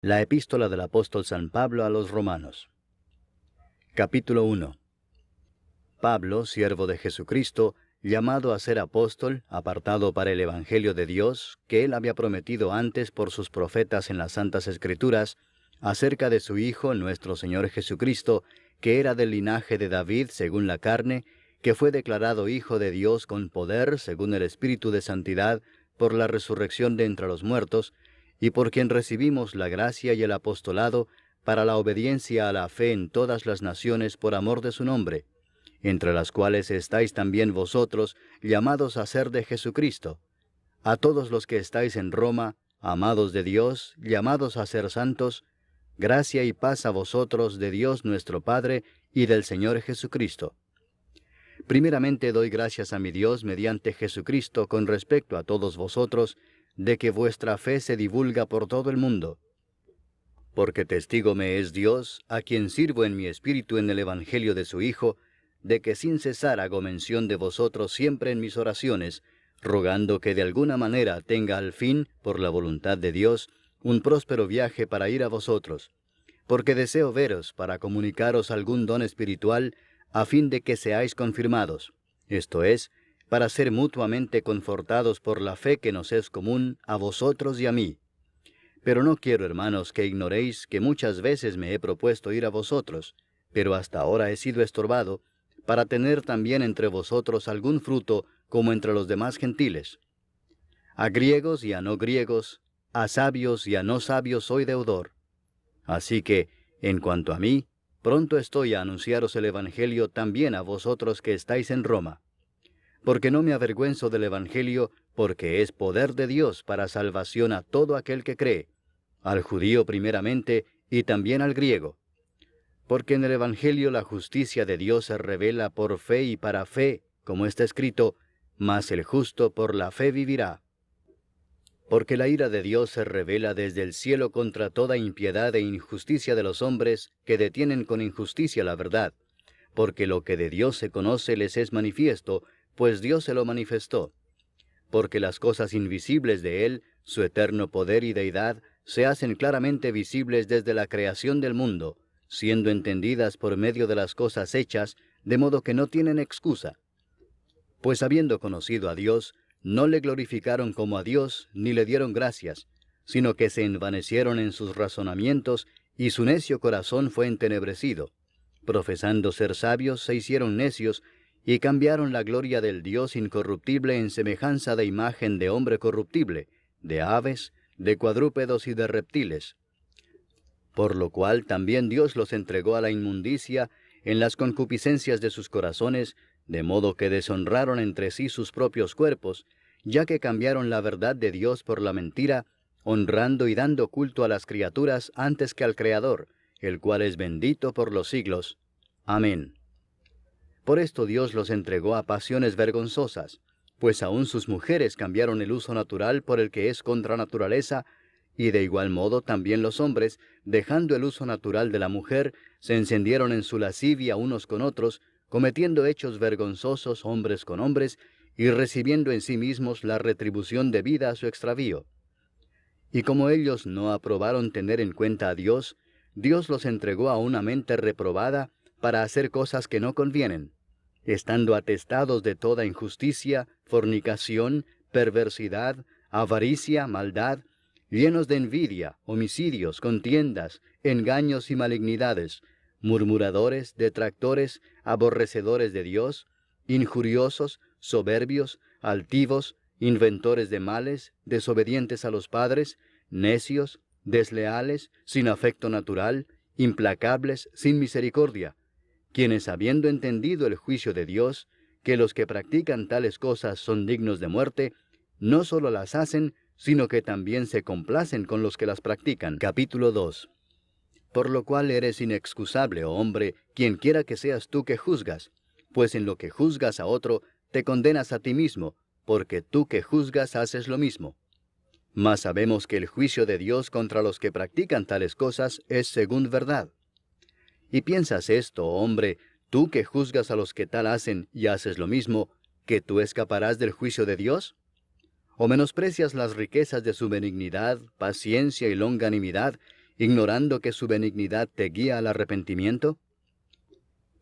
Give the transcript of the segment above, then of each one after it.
La epístola del apóstol San Pablo a los Romanos. Capítulo 1. Pablo, siervo de Jesucristo, llamado a ser apóstol, apartado para el Evangelio de Dios, que él había prometido antes por sus profetas en las Santas Escrituras, acerca de su Hijo, nuestro Señor Jesucristo, que era del linaje de David según la carne, que fue declarado Hijo de Dios con poder, según el Espíritu de Santidad, por la resurrección de entre los muertos, y por quien recibimos la gracia y el apostolado para la obediencia a la fe en todas las naciones por amor de su nombre, entre las cuales estáis también vosotros, llamados a ser de Jesucristo. A todos los que estáis en Roma, amados de Dios, llamados a ser santos, gracia y paz a vosotros de Dios nuestro Padre y del Señor Jesucristo. Primeramente doy gracias a mi Dios mediante Jesucristo con respecto a todos vosotros, de que vuestra fe se divulga por todo el mundo. Porque testigo me es Dios, a quien sirvo en mi espíritu en el Evangelio de su Hijo, de que sin cesar hago mención de vosotros siempre en mis oraciones, rogando que de alguna manera tenga al fin, por la voluntad de Dios, un próspero viaje para ir a vosotros. Porque deseo veros para comunicaros algún don espiritual, a fin de que seáis confirmados, esto es, para ser mutuamente confortados por la fe que nos es común a vosotros y a mí. Pero no quiero, hermanos, que ignoréis que muchas veces me he propuesto ir a vosotros, pero hasta ahora he sido estorbado, para tener también entre vosotros algún fruto como entre los demás gentiles. A griegos y a no griegos, a sabios y a no sabios soy deudor. Así que, en cuanto a mí, pronto estoy a anunciaros el Evangelio también a vosotros que estáis en Roma. Porque no me avergüenzo del Evangelio, porque es poder de Dios para salvación a todo aquel que cree, al judío primeramente y también al griego. Porque en el Evangelio la justicia de Dios se revela por fe y para fe, como está escrito, mas el justo por la fe vivirá. Porque la ira de Dios se revela desde el cielo contra toda impiedad e injusticia de los hombres que detienen con injusticia la verdad, porque lo que de Dios se conoce les es manifiesto, pues Dios se lo manifestó. Porque las cosas invisibles de Él, su eterno poder y deidad, se hacen claramente visibles desde la creación del mundo, siendo entendidas por medio de las cosas hechas, de modo que no tienen excusa. Pues habiendo conocido a Dios, no le glorificaron como a Dios, ni le dieron gracias, sino que se envanecieron en sus razonamientos, y su necio corazón fue entenebrecido. Profesando ser sabios, se hicieron necios, y cambiaron la gloria del Dios incorruptible en semejanza de imagen de hombre corruptible, de aves, de cuadrúpedos y de reptiles. Por lo cual también Dios los entregó a la inmundicia en las concupiscencias de sus corazones, de modo que deshonraron entre sí sus propios cuerpos, ya que cambiaron la verdad de Dios por la mentira, honrando y dando culto a las criaturas antes que al Creador, el cual es bendito por los siglos. Amén. Por esto Dios los entregó a pasiones vergonzosas, pues aun sus mujeres cambiaron el uso natural por el que es contra naturaleza, y de igual modo también los hombres, dejando el uso natural de la mujer, se encendieron en su lascivia unos con otros, cometiendo hechos vergonzosos hombres con hombres, y recibiendo en sí mismos la retribución debida a su extravío. Y como ellos no aprobaron tener en cuenta a Dios, Dios los entregó a una mente reprobada para hacer cosas que no convienen, estando atestados de toda injusticia, fornicación, perversidad, avaricia, maldad, llenos de envidia, homicidios, contiendas, engaños y malignidades, murmuradores, detractores, aborrecedores de Dios, injuriosos, soberbios, altivos, inventores de males, desobedientes a los padres, necios, desleales, sin afecto natural, implacables, sin misericordia, quienes habiendo entendido el juicio de Dios, que los que practican tales cosas son dignos de muerte, no solo las hacen, sino que también se complacen con los que las practican. Capítulo 2. Por lo cual eres inexcusable, oh hombre, quien quiera que seas tú que juzgas, pues en lo que juzgas a otro, te condenas a ti mismo, porque tú que juzgas haces lo mismo. Mas sabemos que el juicio de Dios contra los que practican tales cosas es según verdad. ¿Y piensas esto, oh hombre, tú que juzgas a los que tal hacen y haces lo mismo, que tú escaparás del juicio de Dios? ¿O menosprecias las riquezas de su benignidad, paciencia y longanimidad, ignorando que su benignidad te guía al arrepentimiento?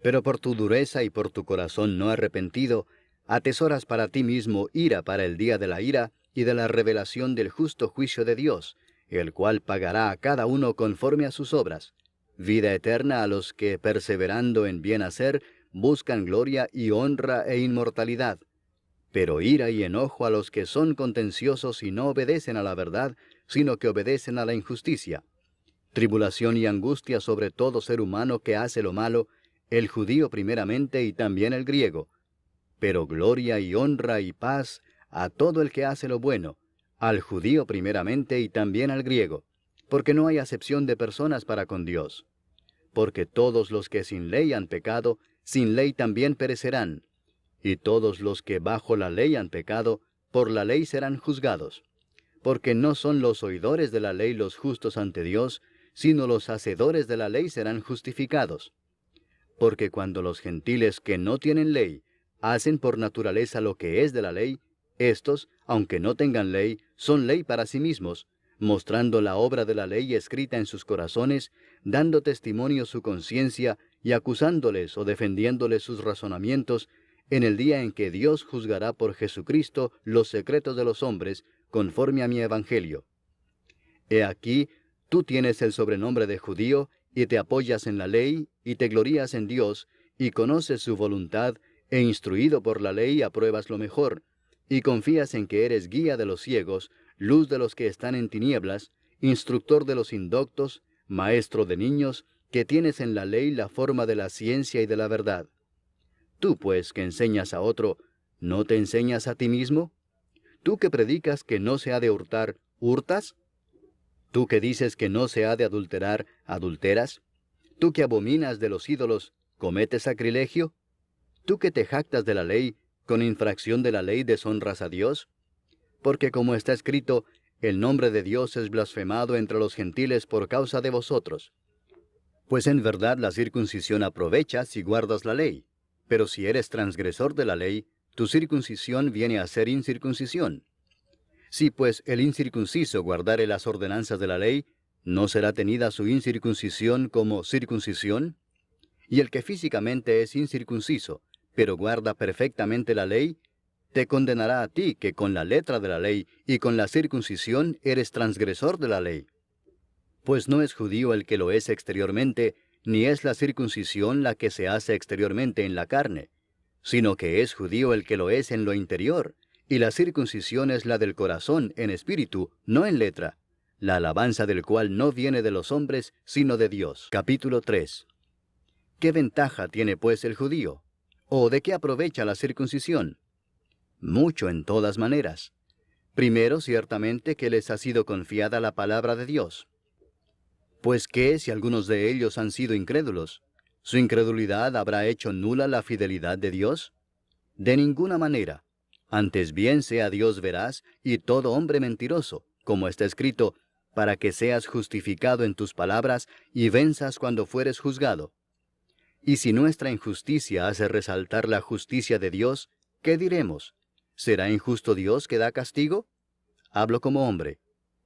Pero por tu dureza y por tu corazón no arrepentido, atesoras para ti mismo ira para el día de la ira y de la revelación del justo juicio de Dios, el cual pagará a cada uno conforme a sus obras. Vida eterna a los que, perseverando en bien hacer, buscan gloria y honra e inmortalidad. Pero ira y enojo a los que son contenciosos y no obedecen a la verdad, sino que obedecen a la injusticia. Tribulación y angustia sobre todo ser humano que hace lo malo, el judío primeramente y también el griego. Pero gloria y honra y paz a todo el que hace lo bueno, al judío primeramente y también al griego, porque no hay acepción de personas para con Dios. Porque todos los que sin ley han pecado, sin ley también perecerán, y todos los que bajo la ley han pecado, por la ley serán juzgados. Porque no son los oidores de la ley los justos ante Dios, sino los hacedores de la ley serán justificados. Porque cuando los gentiles que no tienen ley hacen por naturaleza lo que es de la ley, éstos, aunque no tengan ley, son ley para sí mismos, mostrando la obra de la ley escrita en sus corazones, dando testimonio su conciencia y acusándoles o defendiéndoles sus razonamientos, en el día en que Dios juzgará por Jesucristo los secretos de los hombres, conforme a mi evangelio. He aquí, tú tienes el sobrenombre de judío, y te apoyas en la ley, y te glorías en Dios, y conoces su voluntad, e instruido por la ley apruebas lo mejor, y confías en que eres guía de los ciegos, luz de los que están en tinieblas, instructor de los indoctos, maestro de niños, que tienes en la ley la forma de la ciencia y de la verdad. Tú, pues, que enseñas a otro, ¿no te enseñas a ti mismo? Tú que predicas que no se ha de hurtar, ¿hurtas? Tú que dices que no se ha de adulterar, ¿adulteras? Tú que abominas de los ídolos, ¿cometes sacrilegio? Tú que te jactas de la ley, ¿con infracción de la ley deshonras a Dios? Porque como está escrito, el nombre de Dios es blasfemado entre los gentiles por causa de vosotros. Pues en verdad la circuncisión aprovecha si guardas la ley. Pero si eres transgresor de la ley, tu circuncisión viene a ser incircuncisión. Si pues el incircunciso guardare las ordenanzas de la ley, ¿no será tenida su incircuncisión como circuncisión? Y el que físicamente es incircunciso, pero guarda perfectamente la ley, te condenará a ti que con la letra de la ley y con la circuncisión eres transgresor de la ley. Pues no es judío el que lo es exteriormente, ni es la circuncisión la que se hace exteriormente en la carne, sino que es judío el que lo es en lo interior, y la circuncisión es la del corazón en espíritu, no en letra, la alabanza del cual no viene de los hombres, sino de Dios. Capítulo 3. ¿Qué ventaja tiene pues el judío? ¿O de qué aprovecha la circuncisión? Mucho en todas maneras. Primero, ciertamente que les ha sido confiada la palabra de Dios. Pues ¿qué si algunos de ellos han sido incrédulos? ¿Su incredulidad habrá hecho nula la fidelidad de Dios? De ninguna manera. Antes bien sea Dios veraz y todo hombre mentiroso, como está escrito, para que seas justificado en tus palabras y venzas cuando fueres juzgado. Y si nuestra injusticia hace resaltar la justicia de Dios, ¿qué diremos? ¿Será injusto Dios que da castigo? Hablo como hombre.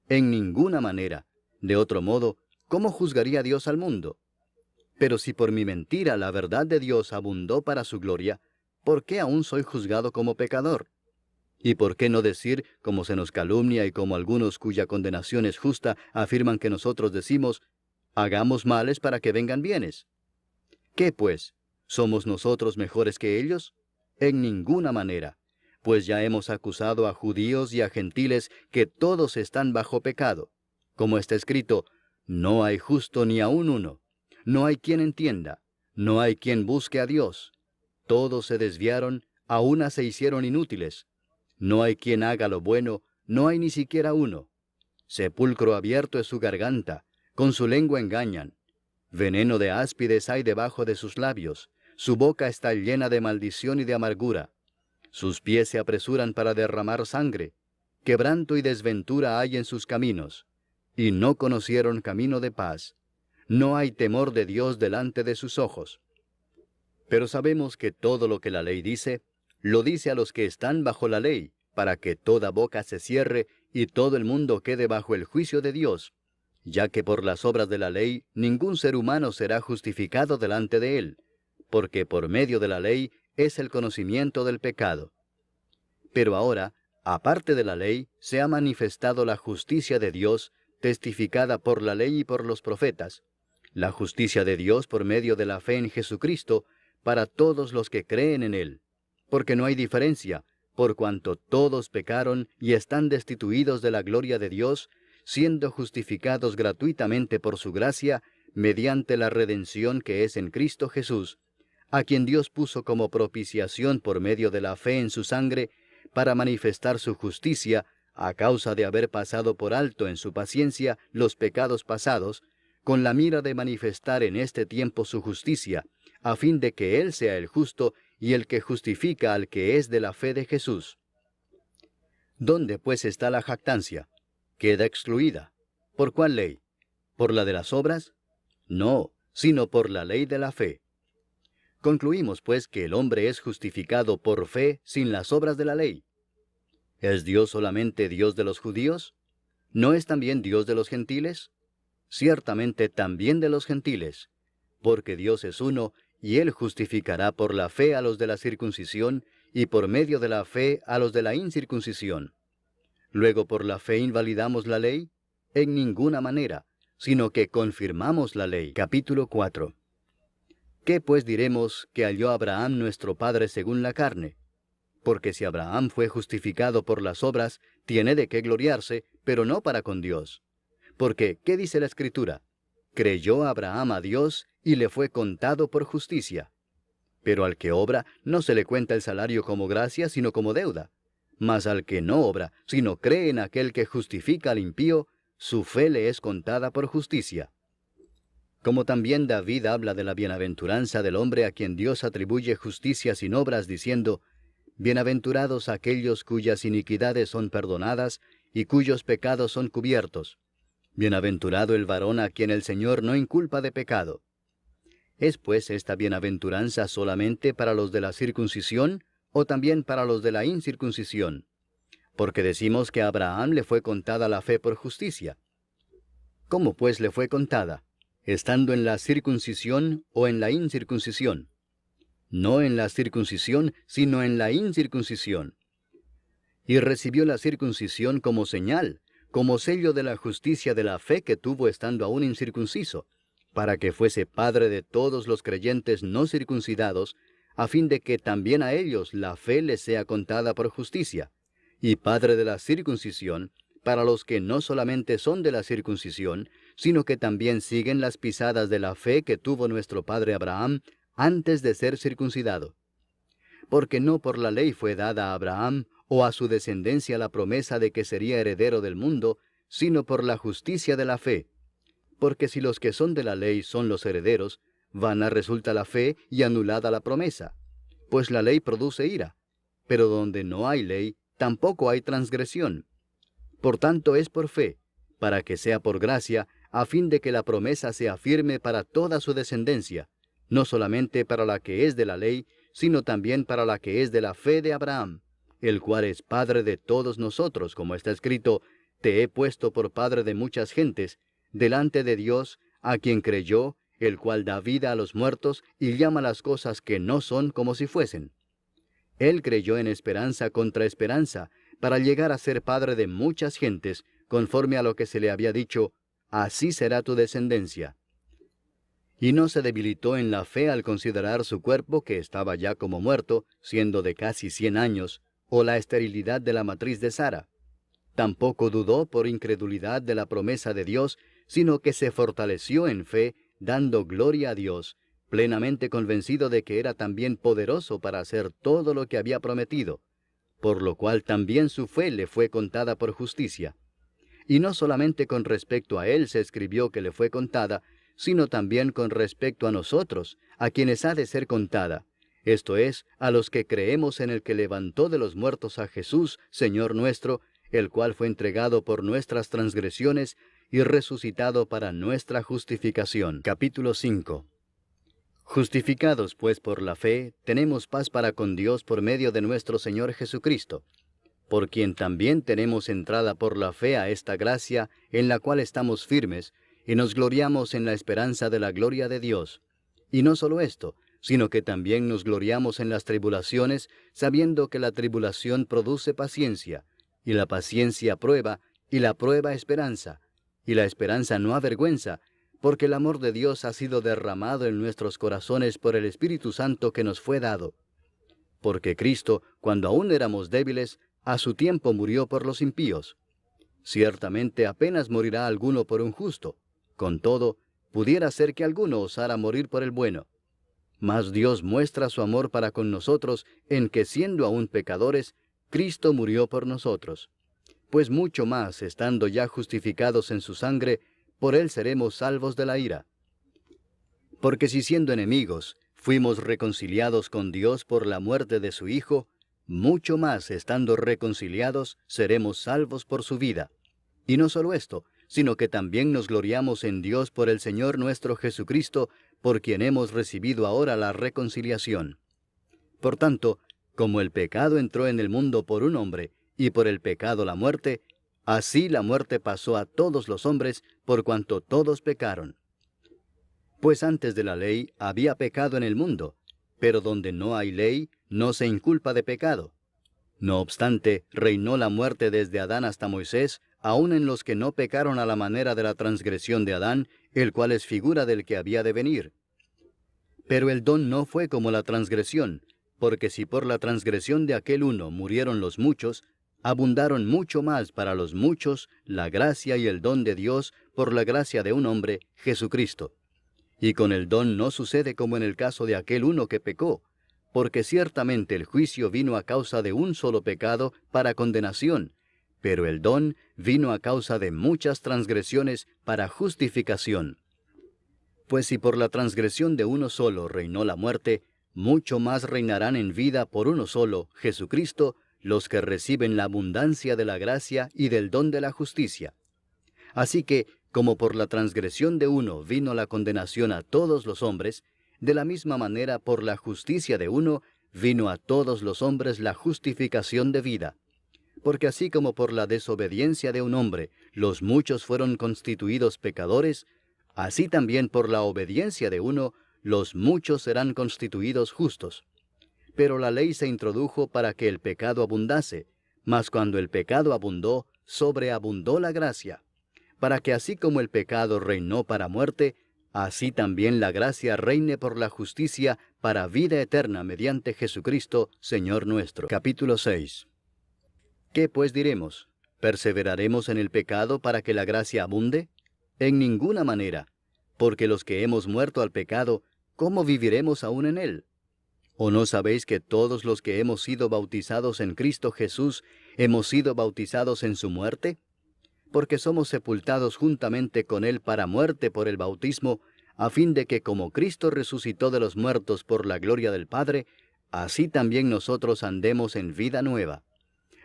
En ninguna manera. De otro modo, ¿cómo juzgaría Dios al mundo? Pero si por mi mentira la verdad de Dios abundó para su gloria, ¿por qué aún soy juzgado como pecador? ¿Y por qué no decir, como se nos calumnia y como algunos cuya condenación es justa afirman que nosotros decimos, hagamos males para que vengan bienes? ¿Qué pues? ¿Somos nosotros mejores que ellos? En ninguna manera, pues ya hemos acusado a judíos y a gentiles que todos están bajo pecado. Como está escrito, no hay justo ni aun uno, no hay quien entienda, no hay quien busque a Dios. Todos se desviaron, a una se hicieron inútiles. No hay quien haga lo bueno, no hay ni siquiera uno. Sepulcro abierto es su garganta, con su lengua engañan. Veneno de áspides hay debajo de sus labios, su boca está llena de maldición y de amargura. Sus pies se apresuran para derramar sangre, quebranto y desventura hay en sus caminos, y no conocieron camino de paz. No hay temor de Dios delante de sus ojos. Pero sabemos que todo lo que la ley dice, lo dice a los que están bajo la ley, para que toda boca se cierre y todo el mundo quede bajo el juicio de Dios. ya que por las obras de la ley ningún ser humano será justificado delante de él, porque por medio de la ley es el conocimiento del pecado. Pero ahora, aparte de la ley, se ha manifestado la justicia de Dios, testificada por la ley y por los profetas, la justicia de Dios por medio de la fe en Jesucristo, para todos los que creen en Él, porque no hay diferencia, por cuanto todos pecaron y están destituidos de la gloria de Dios, siendo justificados gratuitamente por su gracia, mediante la redención que es en Cristo Jesús, a quien Dios puso como propiciación por medio de la fe en su sangre, para manifestar su justicia, a causa de haber pasado por alto en su paciencia los pecados pasados, con la mira de manifestar en este tiempo su justicia, a fin de que Él sea el justo y el que justifica al que es de la fe de Jesús. ¿Dónde pues está la jactancia? Queda excluida. ¿Por cuál ley? ¿Por la de las obras? No, sino por la ley de la fe. Concluimos pues que el hombre es justificado por fe sin las obras de la ley. ¿Es Dios solamente Dios de los judíos? ¿No es también Dios de los gentiles? Ciertamente también de los gentiles, porque Dios es uno, y Él justificará por la fe a los de la circuncisión, y por medio de la fe a los de la incircuncisión. Luego, ¿por la fe invalidamos la ley? En ninguna manera, sino que confirmamos la ley. Capítulo 4. ¿Qué pues diremos que halló Abraham nuestro padre según la carne? Porque si Abraham fue justificado por las obras, tiene de qué gloriarse, pero no para con Dios. Porque, ¿qué dice la Escritura? Creyó Abraham a Dios, y le fue contado por justicia. Pero al que obra, no se le cuenta el salario como gracia, sino como deuda. Mas al que no obra, sino cree en aquel que justifica al impío, su fe le es contada por justicia. Como también David habla de la bienaventuranza del hombre a quien Dios atribuye justicia sin obras, diciendo: Bienaventurados aquellos cuyas iniquidades son perdonadas, y cuyos pecados son cubiertos. Bienaventurado el varón a quien el Señor no inculpa de pecado. ¿Es pues esta bienaventuranza solamente para los de la circuncisión, o también para los de la incircuncisión? Porque decimos que a Abraham le fue contada la fe por justicia. ¿Cómo pues le fue contada? ¿Estando en la circuncisión o en la incircuncisión? No en la circuncisión, sino en la incircuncisión. Y recibió la circuncisión como señal, como sello de la justicia de la fe que tuvo estando aún incircunciso, para que fuese padre de todos los creyentes no circuncidados, a fin de que también a ellos la fe les sea contada por justicia, y padre de la circuncisión, para los que no solamente son de la circuncisión, sino que también siguen las pisadas de la fe que tuvo nuestro padre Abraham antes de ser circuncidado. Porque no por la ley fue dada a Abraham o a su descendencia la promesa de que sería heredero del mundo, sino por la justicia de la fe. Porque si los que son de la ley son los herederos, vana resulta la fe y anulada la promesa. Pues la ley produce ira, pero donde no hay ley, tampoco hay transgresión. Por tanto es por fe, para que sea por gracia, a fin de que la promesa sea firme para toda su descendencia, no solamente para la que es de la ley, sino también para la que es de la fe de Abraham, el cual es Padre de todos nosotros, como está escrito: Te he puesto por Padre de muchas gentes, delante de Dios, a quien creyó, el cual da vida a los muertos y llama las cosas que no son como si fuesen. Él creyó en esperanza contra esperanza, para llegar a ser padre de muchas gentes, conforme a lo que se le había dicho: Así será tu descendencia. Y no se debilitó en la fe al considerar su cuerpo, que estaba ya como muerto, siendo de casi 100 años, o la esterilidad de la matriz de Sara. Tampoco dudó por incredulidad de la promesa de Dios, sino que se fortaleció en fe, dando gloria a Dios, plenamente convencido de que era también poderoso para hacer todo lo que había prometido, por lo cual también su fe le fue contada por justicia. Y no solamente con respecto a él se escribió que le fue contada, sino también con respecto a nosotros, a quienes ha de ser contada, esto es, a los que creemos en el que levantó de los muertos a Jesús, Señor nuestro, el cual fue entregado por nuestras transgresiones y resucitado para nuestra justificación. Capítulo 5. Justificados pues por la fe, tenemos paz para con Dios por medio de nuestro Señor Jesucristo, por quien también tenemos entrada por la fe a esta gracia, en la cual estamos firmes, y nos gloriamos en la esperanza de la gloria de Dios. Y no solo esto, sino que también nos gloriamos en las tribulaciones, sabiendo que la tribulación produce paciencia, y la paciencia prueba, y la prueba esperanza, y la esperanza no avergüenza, porque el amor de Dios ha sido derramado en nuestros corazones por el Espíritu Santo que nos fue dado. Porque Cristo, cuando aún éramos débiles, a su tiempo murió por los impíos. Ciertamente apenas morirá alguno por un justo. Con todo, pudiera ser que alguno osara morir por el bueno. Mas Dios muestra su amor para con nosotros en que, siendo aún pecadores, Cristo murió por nosotros. Pues mucho más, estando ya justificados en su sangre, por él seremos salvos de la ira. Porque si siendo enemigos, fuimos reconciliados con Dios por la muerte de su Hijo, mucho más, estando reconciliados, seremos salvos por su vida. Y no solo esto, sino que también nos gloriamos en Dios por el Señor nuestro Jesucristo, por quien hemos recibido ahora la reconciliación. Por tanto, como el pecado entró en el mundo por un hombre, y por el pecado la muerte, así la muerte pasó a todos los hombres, por cuanto todos pecaron. Pues antes de la ley había pecado en el mundo, pero donde no hay ley, no se inculpa de pecado. No obstante, reinó la muerte desde Adán hasta Moisés, aun en los que no pecaron a la manera de la transgresión de Adán, el cual es figura del que había de venir. Pero el don no fue como la transgresión, porque si por la transgresión de aquel uno murieron los muchos, abundaron mucho más para los muchos la gracia y el don de Dios por la gracia de un hombre, Jesucristo. Y con el don no sucede como en el caso de aquel uno que pecó, porque ciertamente el juicio vino a causa de un solo pecado para condenación, pero el don vino a causa de muchas transgresiones para justificación. Pues si por la transgresión de uno solo reinó la muerte, mucho más reinarán en vida por uno solo, Jesucristo, los que reciben la abundancia de la gracia y del don de la justicia. Así que, como por la transgresión de uno vino la condenación a todos los hombres, de la misma manera por la justicia de uno vino a todos los hombres la justificación de vida. Porque así como por la desobediencia de un hombre los muchos fueron constituidos pecadores, así también por la obediencia de uno los muchos serán constituidos justos. Pero la ley se introdujo para que el pecado abundase, mas cuando el pecado abundó, sobreabundó la gracia, para que así como el pecado reinó para muerte, así también la gracia reine por la justicia para vida eterna mediante Jesucristo, Señor nuestro. Capítulo 6. ¿Qué pues diremos? ¿Perseveraremos en el pecado para que la gracia abunde? En ninguna manera, porque los que hemos muerto al pecado, ¿cómo viviremos aún en él? ¿O no sabéis que todos los que hemos sido bautizados en Cristo Jesús, hemos sido bautizados en su muerte? Porque somos sepultados juntamente con él para muerte por el bautismo, a fin de que como Cristo resucitó de los muertos por la gloria del Padre, así también nosotros andemos en vida nueva.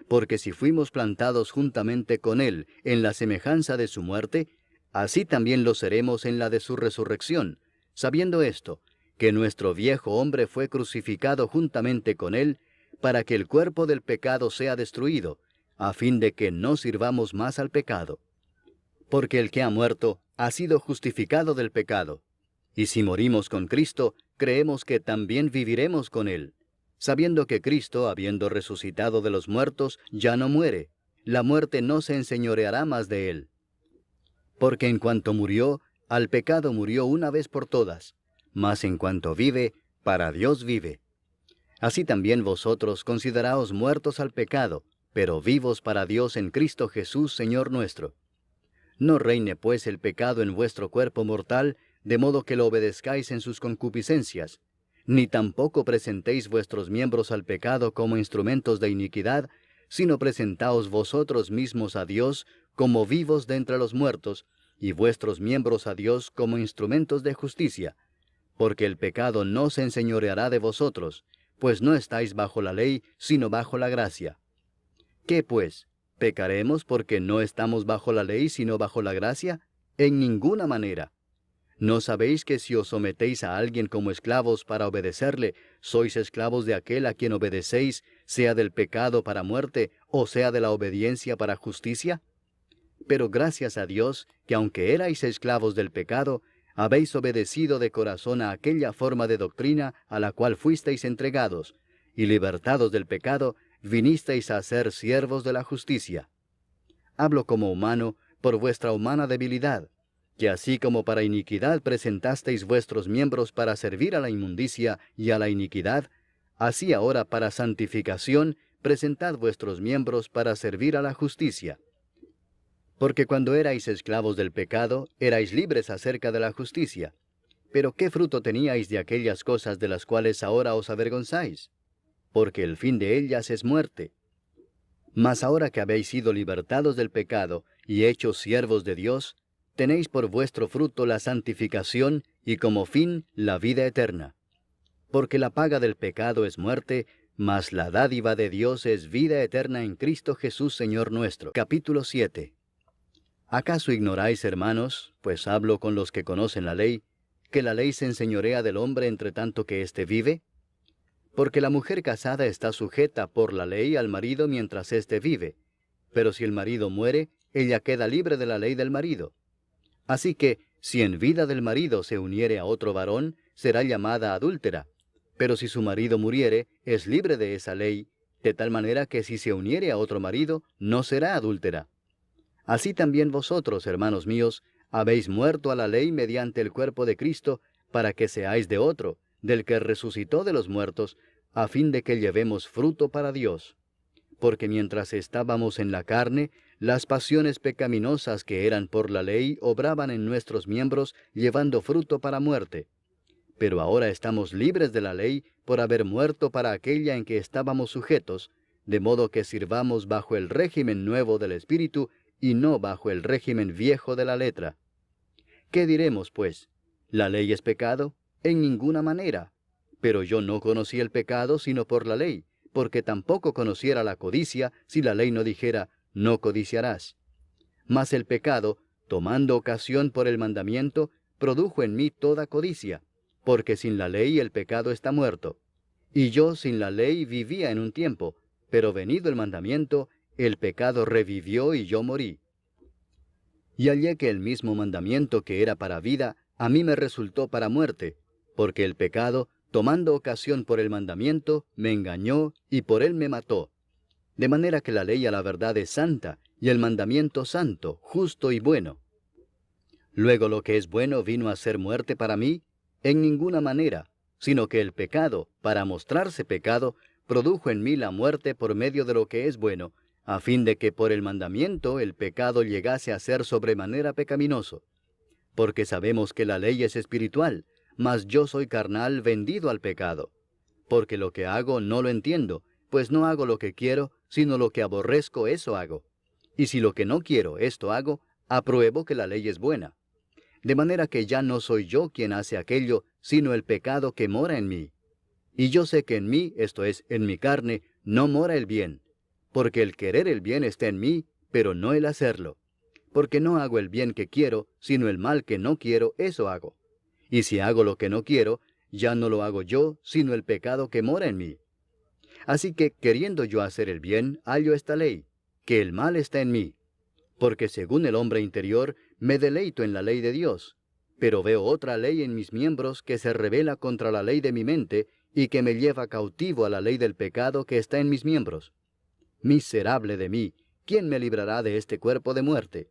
Porque si fuimos plantados juntamente con él en la semejanza de su muerte, así también lo seremos en la de su resurrección, sabiendo esto, que nuestro viejo hombre fue crucificado juntamente con él, para que el cuerpo del pecado sea destruido, a fin de que no sirvamos más al pecado. Porque el que ha muerto ha sido justificado del pecado. Y si morimos con Cristo, creemos que también viviremos con él, sabiendo que Cristo, habiendo resucitado de los muertos, ya no muere. La muerte no se enseñoreará más de él. Porque en cuanto murió, al pecado murió una vez por todas, mas en cuanto vive, para Dios vive. Así también vosotros consideraos muertos al pecado, pero vivos para Dios en Cristo Jesús, Señor nuestro. No reine pues el pecado en vuestro cuerpo mortal, de modo que lo obedezcáis en sus concupiscencias, ni tampoco presentéis vuestros miembros al pecado como instrumentos de iniquidad, sino presentaos vosotros mismos a Dios como vivos de entre los muertos, y vuestros miembros a Dios como instrumentos de justicia, porque el pecado no se enseñoreará de vosotros, pues no estáis bajo la ley, sino bajo la gracia. ¿Qué pues? ¿Pecaremos porque no estamos bajo la ley, sino bajo la gracia? En ninguna manera. ¿No sabéis que si os sometéis a alguien como esclavos para obedecerle, sois esclavos de aquel a quien obedecéis, sea del pecado para muerte, o sea de la obediencia para justicia? Pero gracias a Dios, que aunque erais esclavos del pecado, habéis obedecido de corazón a aquella forma de doctrina a la cual fuisteis entregados, y libertados del pecado, vinisteis a ser siervos de la justicia. Hablo como humano, por vuestra humana debilidad, que así como para iniquidad presentasteis vuestros miembros para servir a la inmundicia y a la iniquidad, así ahora para santificación presentad vuestros miembros para servir a la justicia. Porque cuando erais esclavos del pecado, erais libres acerca de la justicia. Pero ¿qué fruto teníais de aquellas cosas de las cuales ahora os avergonzáis? Porque el fin de ellas es muerte. Mas ahora que habéis sido libertados del pecado y hechos siervos de Dios, tenéis por vuestro fruto la santificación y como fin la vida eterna. Porque la paga del pecado es muerte, mas la dádiva de Dios es vida eterna en Cristo Jesús Señor nuestro. Capítulo 7. ¿Acaso ignoráis, hermanos, pues hablo con los que conocen la ley, que la ley se enseñorea del hombre entre tanto que éste vive? Porque la mujer casada está sujeta por la ley al marido mientras éste vive, pero si el marido muere, ella queda libre de la ley del marido. Así que, si en vida del marido se uniere a otro varón, será llamada adúltera, pero si su marido muriere, es libre de esa ley, de tal manera que si se uniere a otro marido, no será adúltera. Así también vosotros, hermanos míos, habéis muerto a la ley mediante el cuerpo de Cristo, para que seáis de otro, del que resucitó de los muertos, a fin de que llevemos fruto para Dios. Porque mientras estábamos en la carne, las pasiones pecaminosas que eran por la ley obraban en nuestros miembros, llevando fruto para muerte. Pero ahora estamos libres de la ley por haber muerto para aquella en que estábamos sujetos, de modo que sirvamos bajo el régimen nuevo del Espíritu y no bajo el régimen viejo de la letra. ¿Qué diremos, pues? ¿La ley es pecado? En ninguna manera. Pero yo no conocí el pecado sino por la ley, porque tampoco conociera la codicia si la ley no dijera, no codiciarás. Mas el pecado, tomando ocasión por el mandamiento, produjo en mí toda codicia, porque sin la ley el pecado está muerto. Y yo sin la ley vivía en un tiempo, pero venido el mandamiento, el pecado revivió y yo morí. Y hallé que el mismo mandamiento que era para vida, a mí me resultó para muerte, porque el pecado, tomando ocasión por el mandamiento, me engañó y por él me mató. De manera que la ley a la verdad es santa, y el mandamiento santo, justo y bueno. Luego lo que es bueno vino a ser muerte para mí, en ninguna manera, sino que el pecado, para mostrarse pecado, produjo en mí la muerte por medio de lo que es bueno, a fin de que por el mandamiento el pecado llegase a ser sobremanera pecaminoso. Porque sabemos que la ley es espiritual, mas yo soy carnal vendido al pecado. Porque lo que hago no lo entiendo, pues no hago lo que quiero, sino lo que aborrezco eso hago. Y si lo que no quiero esto hago, apruebo que la ley es buena. De manera que ya no soy yo quien hace aquello, sino el pecado que mora en mí. Y yo sé que en mí, esto es, en mi carne, no mora el bien. Porque el querer el bien está en mí, pero no el hacerlo. Porque no hago el bien que quiero, sino el mal que no quiero, eso hago. Y si hago lo que no quiero, ya no lo hago yo, sino el pecado que mora en mí. Así que, queriendo yo hacer el bien, hallo esta ley, que el mal está en mí. Porque según el hombre interior, me deleito en la ley de Dios. Pero veo otra ley en mis miembros que se rebela contra la ley de mi mente, y que me lleva cautivo a la ley del pecado que está en mis miembros. Miserable de mí, ¿quién me librará de este cuerpo de muerte?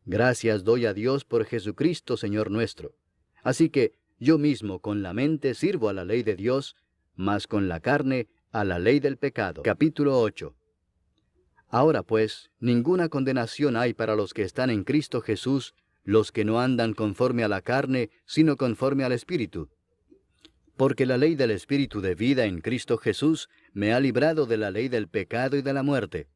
Gracias doy a Dios por Jesucristo, Señor nuestro. Así que yo mismo con la mente sirvo a la ley de Dios, mas con la carne a la ley del pecado. Capítulo 8. Ahora pues, ninguna condenación hay para los que están en Cristo Jesús, los que no andan conforme a la carne, sino conforme al Espíritu. Porque la ley del Espíritu de vida en Cristo Jesús me ha librado de la ley del pecado y de la muerte.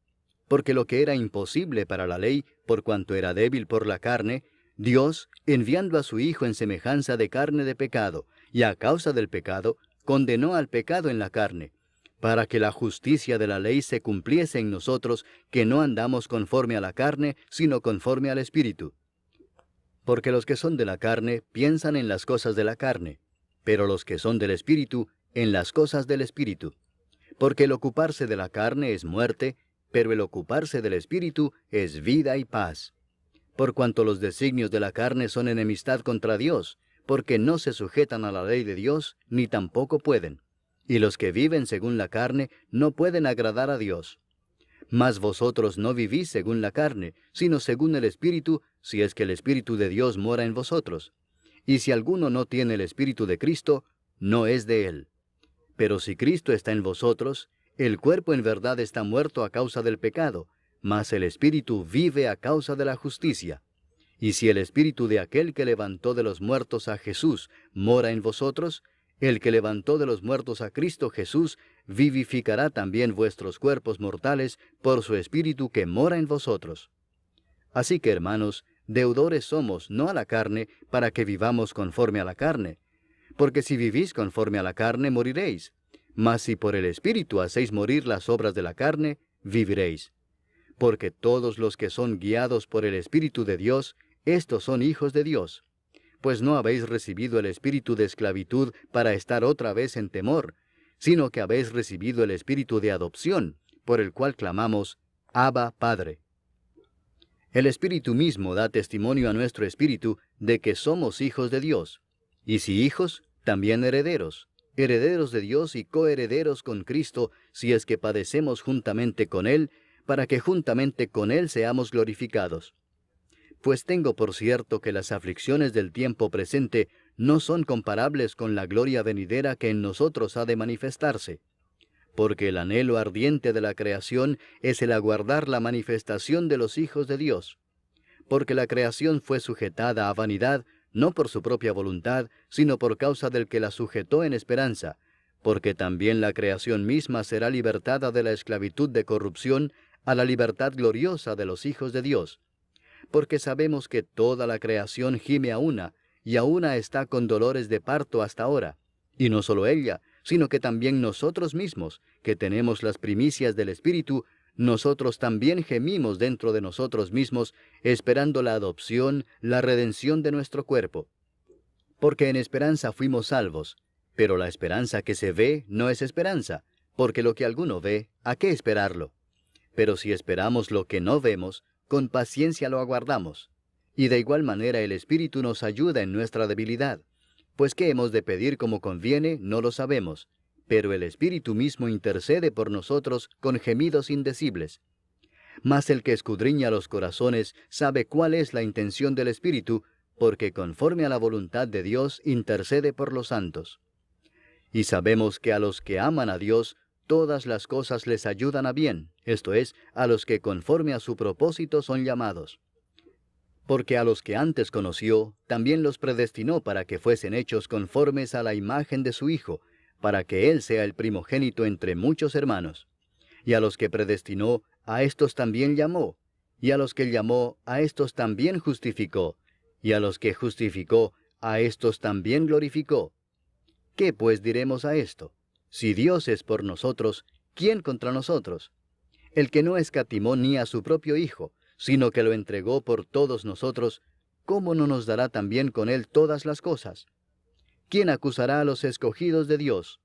Porque lo que era imposible para la ley, por cuanto era débil por la carne, Dios, enviando a su Hijo en semejanza de carne de pecado, y a causa del pecado, condenó al pecado en la carne, para que la justicia de la ley se cumpliese en nosotros, que no andamos conforme a la carne, sino conforme al Espíritu. Porque los que son de la carne piensan en las cosas de la carne, pero los que son del Espíritu en las cosas del Espíritu. Porque el ocuparse de la carne es muerte, pero el ocuparse del Espíritu es vida y paz. Por cuanto los designios de la carne son enemistad contra Dios, porque no se sujetan a la ley de Dios, ni tampoco pueden. Y los que viven según la carne no pueden agradar a Dios. Mas vosotros no vivís según la carne, sino según el Espíritu, si es que el Espíritu de Dios mora en vosotros. Y si alguno no tiene el Espíritu de Cristo, no es de él. Pero si Cristo está en vosotros, el cuerpo en verdad está muerto a causa del pecado, mas el Espíritu vive a causa de la justicia. Y si el Espíritu de aquel que levantó de los muertos a Jesús mora en vosotros, el que levantó de los muertos a Cristo Jesús vivificará también vuestros cuerpos mortales por su Espíritu que mora en vosotros. Así que, hermanos, deudores somos, no a la carne, para que vivamos conforme a la carne. Porque si vivís conforme a la carne, moriréis. Mas si por el Espíritu hacéis morir las obras de la carne, viviréis. Porque todos los que son guiados por el Espíritu de Dios, estos son hijos de Dios. Pues no habéis recibido el espíritu de esclavitud para estar otra vez en temor, sino que habéis recibido el espíritu de adopción, por el cual clamamos, Abba, Padre. El Espíritu mismo da testimonio a nuestro espíritu de que somos hijos de Dios. Y si hijos, también herederos, herederos de Dios y coherederos con Cristo, si es que padecemos juntamente con Él, para que juntamente con Él seamos glorificados. Pues tengo por cierto que las aflicciones del tiempo presente no son comparables con la gloria venidera que en nosotros ha de manifestarse. Porque el anhelo ardiente de la creación es el aguardar la manifestación de los hijos de Dios. Porque la creación fue sujetada a vanidad, no por su propia voluntad, sino por causa del que la sujetó en esperanza, porque también la creación misma será libertada de la esclavitud de corrupción a la libertad gloriosa de los hijos de Dios. Porque sabemos que toda la creación gime a una, y a una está con dolores de parto hasta ahora. Y no solo ella, sino que también nosotros mismos, que tenemos las primicias del Espíritu, nosotros también gemimos dentro de nosotros mismos, esperando la adopción, la redención de nuestro cuerpo. Porque en esperanza fuimos salvos, pero la esperanza que se ve no es esperanza, porque lo que alguno ve, ¿a qué esperarlo? Pero si esperamos lo que no vemos, con paciencia lo aguardamos. Y de igual manera el Espíritu nos ayuda en nuestra debilidad. Pues qué hemos de pedir como conviene, no lo sabemos. Pero el Espíritu mismo intercede por nosotros con gemidos indecibles. Mas el que escudriña los corazones sabe cuál es la intención del Espíritu, porque conforme a la voluntad de Dios intercede por los santos. Y sabemos que a los que aman a Dios, todas las cosas les ayudan a bien, esto es, a los que conforme a su propósito son llamados. Porque a los que antes conoció, también los predestinó para que fuesen hechos conformes a la imagen de su Hijo, para que Él sea el primogénito entre muchos hermanos. Y a los que predestinó, a éstos también llamó, y a los que llamó, a éstos también justificó, y a los que justificó, a éstos también glorificó. ¿Qué pues diremos a esto? Si Dios es por nosotros, ¿quién contra nosotros? El que no escatimó ni a su propio Hijo, sino que lo entregó por todos nosotros, ¿cómo no nos dará también con Él todas las cosas? ¿Quién acusará a los escogidos de Dios?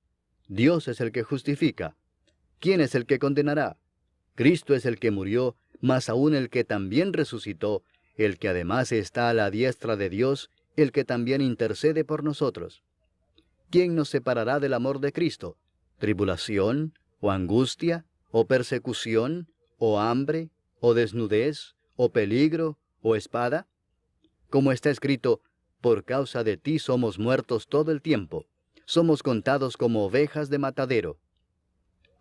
Dios es el que justifica. ¿Quién es el que condenará? Cristo es el que murió, mas aún el que también resucitó, el que además está a la diestra de Dios, el que también intercede por nosotros. ¿Quién nos separará del amor de Cristo? ¿Tribulación, o angustia, o persecución, o hambre, o desnudez, o peligro, o espada? Como está escrito, por causa de ti somos muertos todo el tiempo, somos contados como ovejas de matadero.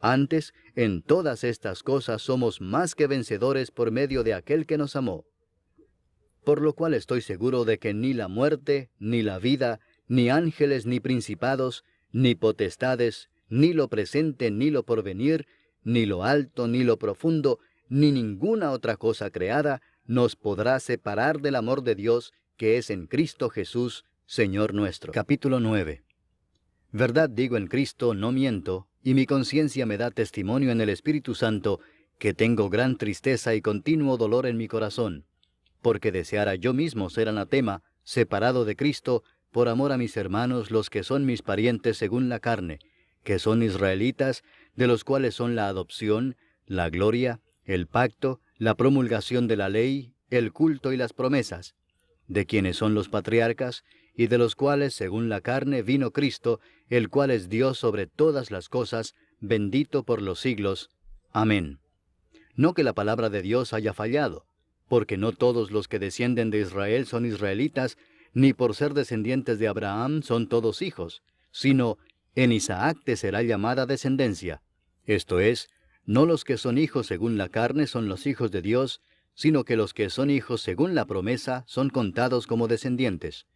Antes, en todas estas cosas somos más que vencedores por medio de aquel que nos amó. Por lo cual estoy seguro de que ni la muerte, ni la vida, ni ángeles, ni principados, ni potestades, ni lo presente, ni lo porvenir, ni lo alto, ni lo profundo, ni ninguna otra cosa creada, nos podrá separar del amor de Dios, que es en Cristo Jesús, Señor nuestro. Capítulo 9. Verdad digo en Cristo, no miento, y mi conciencia me da testimonio en el Espíritu Santo, que tengo gran tristeza y continuo dolor en mi corazón. porque deseara yo mismo ser anatema, separado de Cristo, por amor a mis hermanos, los que son mis parientes según la carne, que son israelitas, de los cuales son la adopción, la gloria, el pacto, la promulgación de la ley, el culto y las promesas, de quienes son los patriarcas, y de los cuales, según la carne, vino Cristo, el cual es Dios sobre todas las cosas, bendito por los siglos. Amén. No que la palabra de Dios haya fallado, porque no todos los que descienden de Israel son israelitas, ni por ser descendientes de Abraham son todos hijos, sino en Isaac te será llamada descendencia. Esto es, no los que son hijos según la carne son los hijos de Dios, sino que los que son hijos según la promesa son contados como descendientes.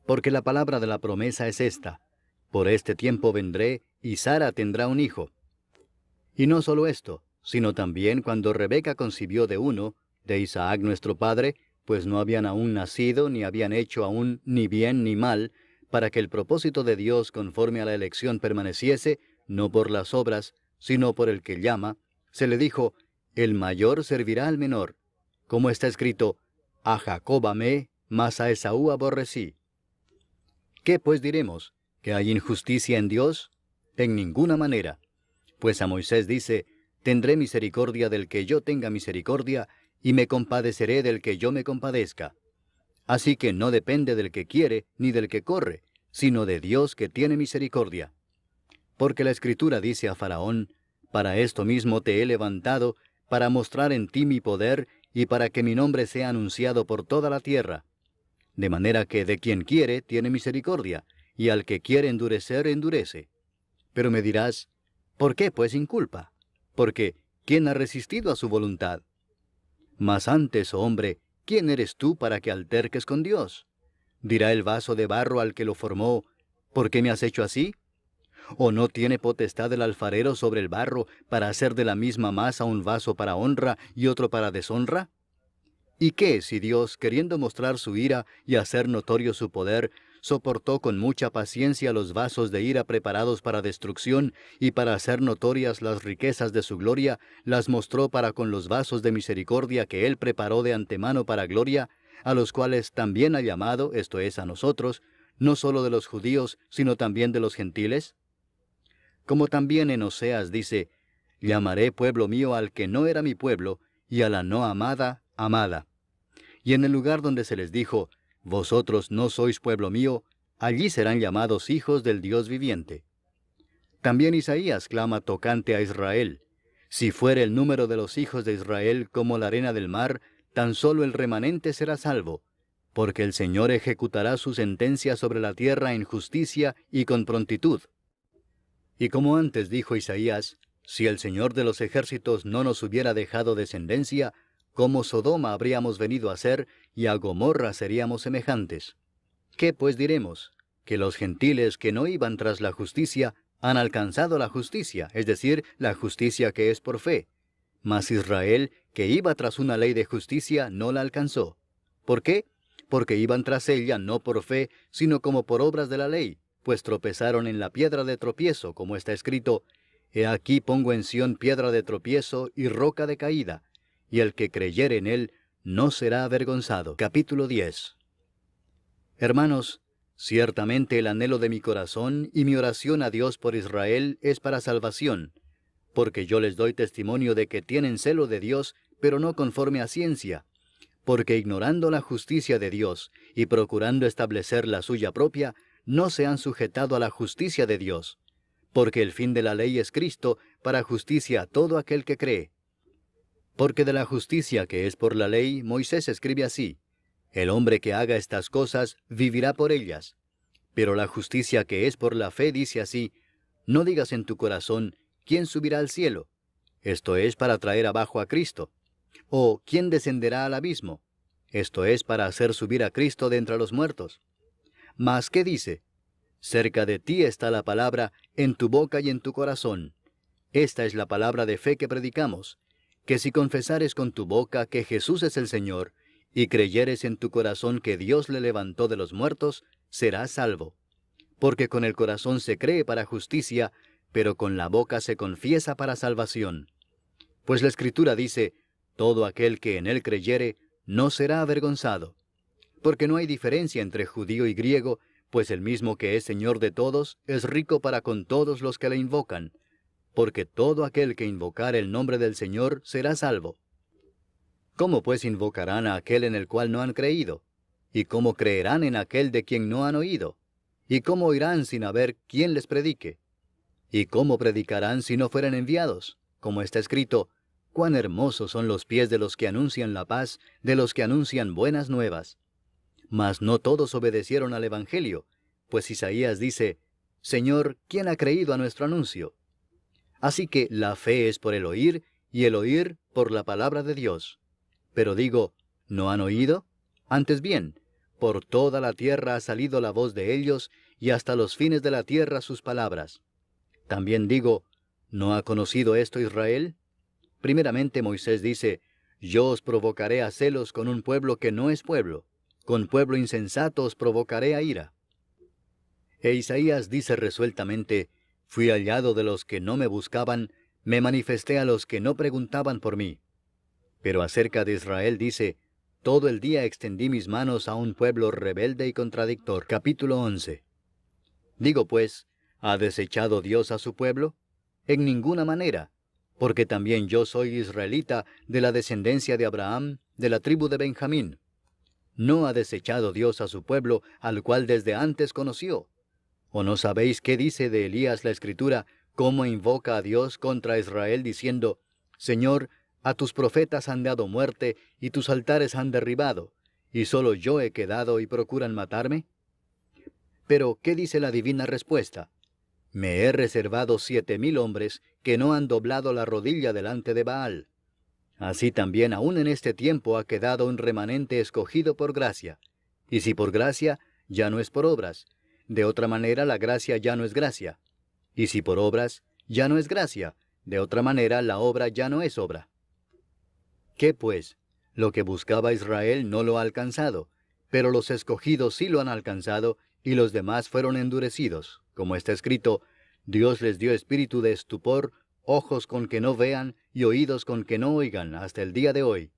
Porque la palabra de la promesa es esta: por este tiempo vendré, y Sara tendrá un hijo. Y no solo esto, sino también cuando Rebeca concibió de uno, de Isaac nuestro padre, pues no habían aún nacido, ni habían hecho aún ni bien ni mal, para que el propósito de Dios conforme a la elección permaneciese, no por las obras, sino por el que llama, se le dijo: el mayor servirá al menor. Como está escrito: a Jacob amé, mas a Esaú aborrecí. ¿Qué pues diremos? ¿Que hay injusticia en Dios? En ninguna manera. Pues a Moisés dice: tendré misericordia del que yo tenga misericordia, y me compadeceré del que yo me compadezca. Así que no depende del que quiere, ni del que corre, sino de Dios que tiene misericordia. Porque la Escritura dice a Faraón: para esto mismo te he levantado, para mostrar en ti mi poder, y para que mi nombre sea anunciado por toda la tierra. De manera que de quien quiere tiene misericordia, y al que quiere endurecer, endurece. Pero me dirás: ¿por qué pues inculpa? Porque ¿quién ha resistido a su voluntad? Mas antes, oh hombre, ¿quién eres tú para que alterques con Dios? Dirá el vaso de barro al que lo formó: ¿por qué me has hecho así? ¿O no tiene potestad el alfarero sobre el barro para hacer de la misma masa un vaso para honra y otro para deshonra? ¿Y qué si Dios, queriendo mostrar su ira y hacer notorio su poder, soportó con mucha paciencia los vasos de ira preparados para destrucción, y para hacer notorias las riquezas de su gloria, las mostró para con los vasos de misericordia que Él preparó de antemano para gloria, a los cuales también ha llamado, esto es, a nosotros, no solo de los judíos, sino también de los gentiles? Como también en Oseas dice: llamaré pueblo mío al que no era mi pueblo, y a la no amada, amada. Y en el lugar donde se les dijo: vosotros no sois pueblo mío, allí serán llamados hijos del Dios viviente. También Isaías clama tocante a Israel: si fuere el número de los hijos de Israel como la arena del mar, tan solo el remanente será salvo, porque el Señor ejecutará su sentencia sobre la tierra en justicia y con prontitud. Y como antes dijo Isaías: si el Señor de los ejércitos no nos hubiera dejado descendencia, como Sodoma habríamos venido a ser, y a Gomorra seríamos semejantes. ¿Qué pues diremos? Que los gentiles que no iban tras la justicia han alcanzado la justicia, es decir, la justicia que es por fe. Mas Israel, que iba tras una ley de justicia, no la alcanzó. ¿Por qué? Porque iban tras ella no por fe, sino como por obras de la ley, pues tropezaron en la piedra de tropiezo, como está escrito: he aquí pongo en Sión piedra de tropiezo y roca de caída, y el que creyere en él no será avergonzado. Capítulo 10. Hermanos, ciertamente el anhelo de mi corazón y mi oración a Dios por Israel es para salvación, porque yo les doy testimonio de que tienen celo de Dios, pero no conforme a ciencia, porque ignorando la justicia de Dios y procurando establecer la suya propia, no se han sujetado a la justicia de Dios, porque el fin de la ley es Cristo, para justicia a todo aquel que cree. Porque de la justicia que es por la ley, Moisés escribe así: el hombre que haga estas cosas vivirá por ellas. Pero la justicia que es por la fe dice así: no digas en tu corazón: ¿quién subirá al cielo? Esto es, para traer abajo a Cristo. O ¿quién descenderá al abismo? Esto es, para hacer subir a Cristo de entre los muertos. Mas ¿qué dice? Cerca de ti está la palabra, en tu boca y en tu corazón. Esta es la palabra de fe que predicamos: que si confesares con tu boca que Jesús es el Señor, y creyeres en tu corazón que Dios le levantó de los muertos, serás salvo. Porque con el corazón se cree para justicia, pero con la boca se confiesa para salvación. Pues la Escritura dice: todo aquel que en él creyere, no será avergonzado. Porque no hay diferencia entre judío y griego, pues el mismo que es Señor de todos, es rico para con todos los que le invocan. Porque todo aquel que invocar el nombre del Señor será salvo. ¿Cómo pues invocarán a aquel en el cual no han creído? ¿Y cómo creerán en aquel de quien no han oído? ¿Y cómo oirán sin haber quien les predique? ¿Y cómo predicarán si no fueran enviados? Como está escrito, cuán hermosos son los pies de los que anuncian la paz, de los que anuncian buenas nuevas. Mas no todos obedecieron al Evangelio, pues Isaías dice, Señor, ¿quién ha creído a nuestro anuncio? Así que la fe es por el oír, y el oír por la palabra de Dios. Pero digo, ¿no han oído? Antes bien, por toda la tierra ha salido la voz de ellos, y hasta los fines de la tierra sus palabras. También digo, ¿no ha conocido esto Israel? Primeramente Moisés dice, yo os provocaré a celos con un pueblo que no es pueblo, con pueblo insensato os provocaré a ira. E Isaías dice resueltamente, fui hallado de los que no me buscaban, me manifesté a los que no preguntaban por mí. Pero acerca de Israel dice, todo el día extendí mis manos a un pueblo rebelde y contradictor. Capítulo 11. Digo pues, ¿ha desechado Dios a su pueblo? En ninguna manera, porque también yo soy israelita de la descendencia de Abraham, de la tribu de Benjamín. ¿No ha desechado Dios a su pueblo, al cual desde antes conoció? ¿O no sabéis qué dice de Elías la Escritura, cómo invoca a Dios contra Israel, diciendo, Señor, a tus profetas han dado muerte, y tus altares han derribado, y solo yo he quedado y procuran matarme? Pero, ¿qué dice la divina respuesta? Me he reservado 7,000 hombres que no han doblado la rodilla delante de Baal. Así también aún en este tiempo ha quedado un remanente escogido por gracia. Y si por gracia, ya no es por obras. De otra manera la gracia ya no es gracia. Y si por obras, ya no es gracia. De otra manera la obra ya no es obra. ¿Qué pues? Lo que buscaba Israel no lo ha alcanzado, pero los escogidos sí lo han alcanzado, y los demás fueron endurecidos. Como está escrito, Dios les dio espíritu de estupor, ojos con que no vean, y oídos con que no oigan, hasta el día de hoy.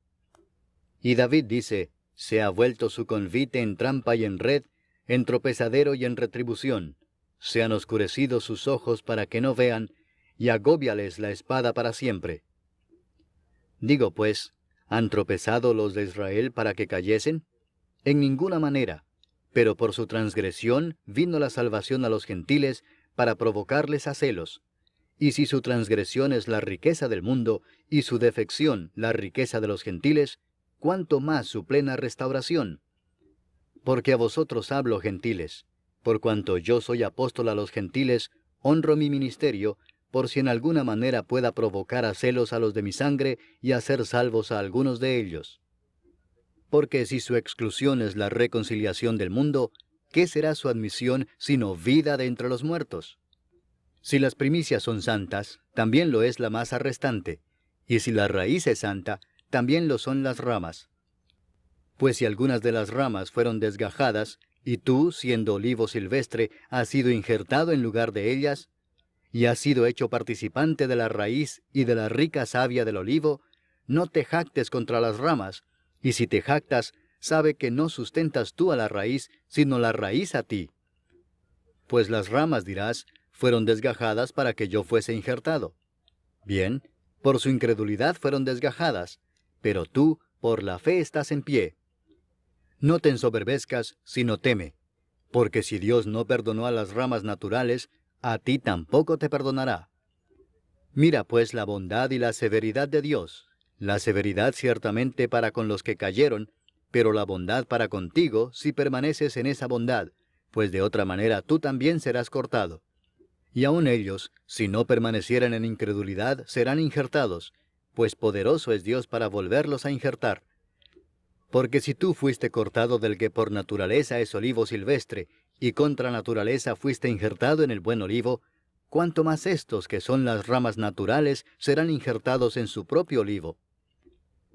Y David dice, se ha vuelto su convite en trampa y en red, en tropezadero y en retribución. Se han oscurecido sus ojos para que no vean, y agóbiales la espada para siempre. Digo pues, ¿han tropezado los de Israel para que cayesen? En ninguna manera, pero por su transgresión vino la salvación a los gentiles para provocarles a celos. Y si su transgresión es la riqueza del mundo, y su defección la riqueza de los gentiles, ¿cuánto más su plena restauración? Porque a vosotros hablo, gentiles, por cuanto yo soy apóstol a los gentiles, honro mi ministerio, por si en alguna manera pueda provocar a celos a los de mi sangre y hacer salvos a algunos de ellos. Porque si su exclusión es la reconciliación del mundo, ¿qué será su admisión sino vida de entre los muertos? Si las primicias son santas, también lo es la masa restante, y si la raíz es santa, también lo son las ramas. Pues si algunas de las ramas fueron desgajadas, y tú, siendo olivo silvestre, has sido injertado en lugar de ellas, y has sido hecho participante de la raíz y de la rica savia del olivo, no te jactes contra las ramas, y si te jactas, sabe que no sustentas tú a la raíz, sino la raíz a ti. Pues las ramas, dirás, fueron desgajadas para que yo fuese injertado. Bien, por su incredulidad fueron desgajadas, pero tú, por la fe estás en pie. No te ensoberbezcas, sino teme, porque si Dios no perdonó a las ramas naturales, a ti tampoco te perdonará. Mira pues la bondad y la severidad de Dios. La severidad ciertamente para con los que cayeron, pero la bondad para contigo si permaneces en esa bondad, pues de otra manera tú también serás cortado. Y aun ellos, si no permanecieran en incredulidad, serán injertados, pues poderoso es Dios para volverlos a injertar. Porque si tú fuiste cortado del que por naturaleza es olivo silvestre, y contra naturaleza fuiste injertado en el buen olivo, cuánto más estos que son las ramas naturales serán injertados en su propio olivo.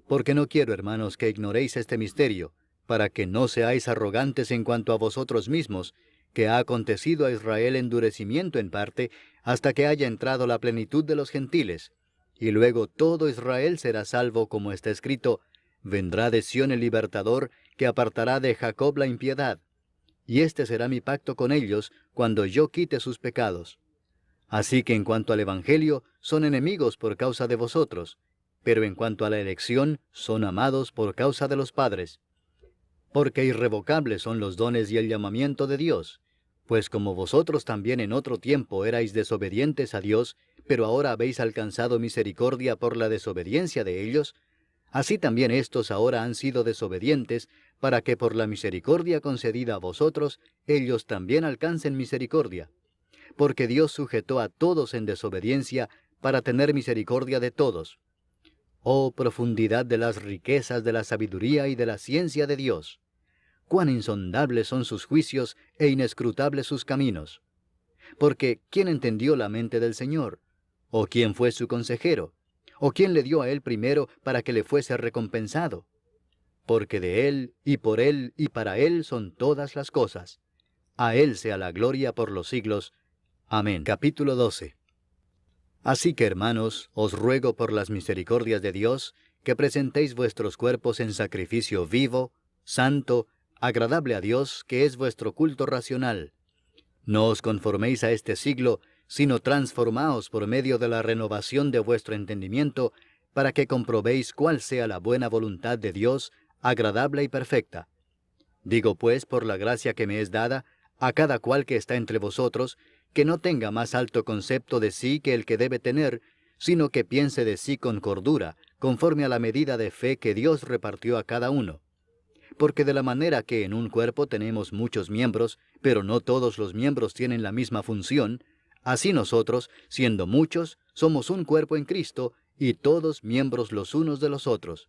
Porque no quiero, hermanos, que ignoréis este misterio, para que no seáis arrogantes en cuanto a vosotros mismos, que ha acontecido a Israel endurecimiento en parte, hasta que haya entrado la plenitud de los gentiles, y luego todo Israel será salvo, como está escrito, vendrá de Sión el libertador, que apartará de Jacob la impiedad. Y este será mi pacto con ellos, cuando yo quite sus pecados. Así que en cuanto al Evangelio, son enemigos por causa de vosotros, pero en cuanto a la elección, son amados por causa de los padres. Porque irrevocables son los dones y el llamamiento de Dios, pues como vosotros también en otro tiempo erais desobedientes a Dios, pero ahora habéis alcanzado misericordia por la desobediencia de ellos, así también éstos ahora han sido desobedientes, para que por la misericordia concedida a vosotros, ellos también alcancen misericordia. Porque Dios sujetó a todos en desobediencia, para tener misericordia de todos. Oh profundidad de las riquezas de la sabiduría y de la ciencia de Dios. Cuán insondables son sus juicios e inescrutables sus caminos. Porque ¿quién entendió la mente del Señor? ¿O quién fue su consejero? ¿O quién le dio a él primero para que le fuese recompensado? Porque de él, y por él, y para él son todas las cosas. A él sea la gloria por los siglos. Amén. Capítulo 12. Así que, hermanos, os ruego por las misericordias de Dios, que presentéis vuestros cuerpos en sacrificio vivo, santo, agradable a Dios, que es vuestro culto racional. No os conforméis a este siglo, sino transformaos por medio de la renovación de vuestro entendimiento, para que comprobéis cuál sea la buena voluntad de Dios, agradable y perfecta. Digo pues, por la gracia que me es dada, a cada cual que está entre vosotros, que no tenga más alto concepto de sí que el que debe tener, sino que piense de sí con cordura, conforme a la medida de fe que Dios repartió a cada uno. Porque de la manera que en un cuerpo tenemos muchos miembros, pero no todos los miembros tienen la misma función, así nosotros, siendo muchos, somos un cuerpo en Cristo, y todos miembros los unos de los otros.